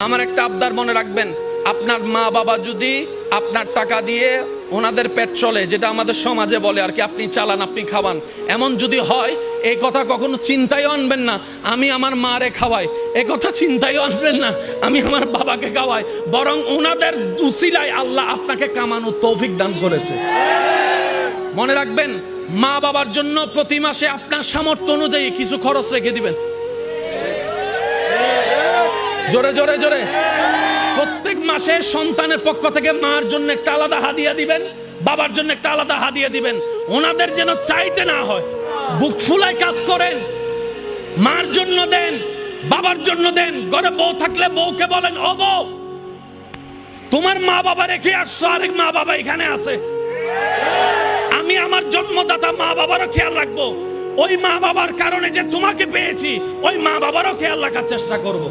আমার একটা আবদার মনে রাখবেন, আপনার মা বাবা যদি আপনার টাকা দিয়ে ওনাদের পেট চলে, যেটা আমাদের সমাজে বলে আর কি, আপনি চালান আপনি খাওয়ান, এমন যদি হয় এই কথা কখনো চিন্তায় আনবেন না আমি আমার মারে খাওয়াই, এ কথা চিন্তায় আনবেন না আমি আমার বাবাকে খাওয়াই, বরং ওনাদের উসিলায় আল্লাহ আপনাকে কামানোর তৌফিক দান করেছে। মনে রাখবেন, মা বাবার জন্য প্রতি মাসে আপনার সামর্থ্য অনুযায়ী কিছু খরচ রেখে দিবেন। জোরে জোরে জোরে প্রত্যেক মাসে সন্তানের পক্ষ থেকে মার জন্য একটা আলাদা হাদিয়া দিবেন, বাবার জন্য একটা আলাদা হাদিয়া দিবেন। ওনাদের যেন চাইতে না হয়, বুক ফুলায় কাজ করেন, মার জন্য দেন, বাবার জন্য দেন। ঘরে বউ থাকলে বউকে বলেন, ও বউ, তোমার মা বাবা রেখে আসছো, আরেক মা বাবা এখানে আছে, আমি আমার জন্মদাতা মা বাবারও খেয়াল রাখবো। ওই মা বাবার কারণে যে তোমাকে পেয়েছি, ওই মা বাবারও খেয়াল রাখার চেষ্টা করব।